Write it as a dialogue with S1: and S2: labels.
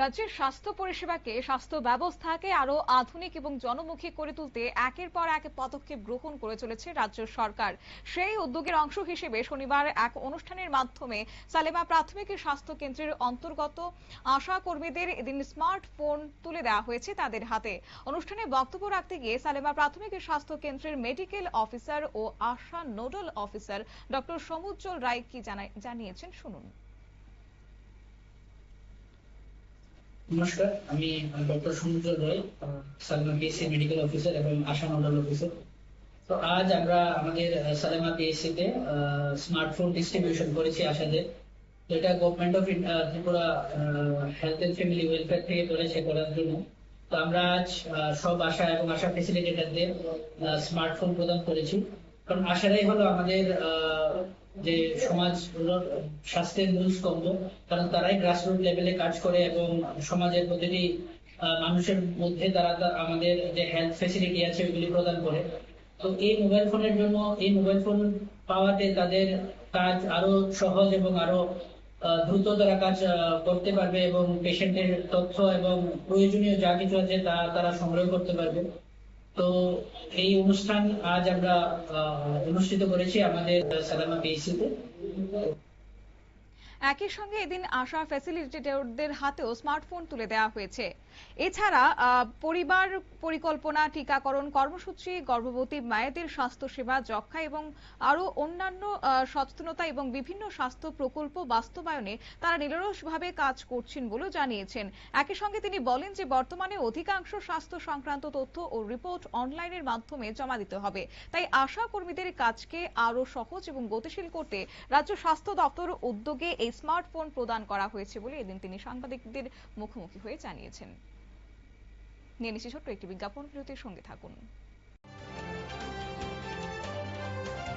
S1: রাজ্যের স্বাস্থ্য পরিষেবাকে স্বাস্থ্য ব্যবস্থাকে আরো আধুনিক এবং জনমুখী করে তুলতে একের পর এক পদক্ষেপ গ্রহণ করে চলেছে রাজ্য সরকার। সেই উদ্যোগের অংশ হিসেবে শনিবার এক অনুষ্ঠানের মাধ্যমে সালেমা প্রাথমিক স্বাস্থ্য কেন্দ্রের অন্তর্গত আশা কর্মীদের এদিন স্মার্টফোন তুলে দেওয়া হয়েছে তাদের হাতে। অনুষ্ঠানে বক্তব্য রাখতে গিয়ে সালেমা প্রাথমিক স্বাস্থ্য কেন্দ্রের মেডিকেল অফিসার ও ASHA nodal officer doctor Samujjwal Roy কি জানিয়েছেন শুনুন।
S2: নমস্কার, আমি doctor Samujjwal Roy, Salema PSC medical officer এবং আশা নোডাল অফিসার। তো আজ আমরা আমাদের সালেমা পিএসসি তে স্মার্টফোন ডিস্ট্রিবিউশন করেছি আশাদের। তো এটা government of Tripura health and family welfare থেকে করেছে করার জন্য। তো আমরা আজ সব আশা এবং আশা ফেসিলিটেটরদের স্মার্টফোন প্রদান করেছি, কারণ আশারাই হলো আমাদের যে সমাজ স্বাস্থ্যের মূল স্তম্ভ। কারণ তারাই গ্রাসরুট লেভেলে কাজ করে এবং সমাজের প্রতিটি মানুষের মধ্যে তারা আমাদের যে হেলথ ফেসিলিটি আছে ওইগুলি প্রদান করে। তো এই মোবাইল ফোনের জন্য, এই মোবাইল ফোন পাওয়াতে তাদের কাজ আরো সহজ এবং আরো দ্রুত তারা কাজ করতে পারবে এবং পেশেন্টের তথ্য এবং প্রয়োজনীয় যা কিছু আছে তা তারা সংগ্রহ করতে পারবে। তো এই অনুষ্ঠান আজ আমরা অনুষ্ঠিত করেছি আমাদের সালামা পিএসসি তে।
S1: একই সঙ্গে এদিন আশা ফ্যাসিলিটেটরদের হাতেও স্মার্টফোন তুলে দেওয়া হয়েছে। এছাড়া পরিবার পরিকল্পনা, টিকাকরণ কর্মসূচি, গর্ভবতী মায়েদের স্বাস্থ্যসেবা, যক্ষ্মা এবং আরো অন্যান্য সচেতনতা এবং বিভিন্ন স্বাস্থ্য প্রকল্প বাস্তবায়নে তারা নিরলসভাবে কাজ করছেন বলেও জানিয়েছেন। একই সঙ্গে তিনি বলেন যে বর্তমানে অধিকাংশ স্বাস্থ্য সংক্রান্ত তথ্য ও রিপোর্ট অনলাইনের মাধ্যমে জমা দিতে হবে। তাই আশা কর্মীদের কাজকে আরো সহজ এবং গতিশীল করতে রাজ্য স্বাস্থ্য দপ্তর উদ্যোগে এই স্মার্টফোন প্রদান করা হয়েছে বলে এদিন তিনি সাংবাদিকদের মুখোমুখি হয়ে জানিয়েছেন। নিয়ে নিচ্ছি ছোট্ট একটি বিজ্ঞাপন, বিরতির সঙ্গে থাকুন।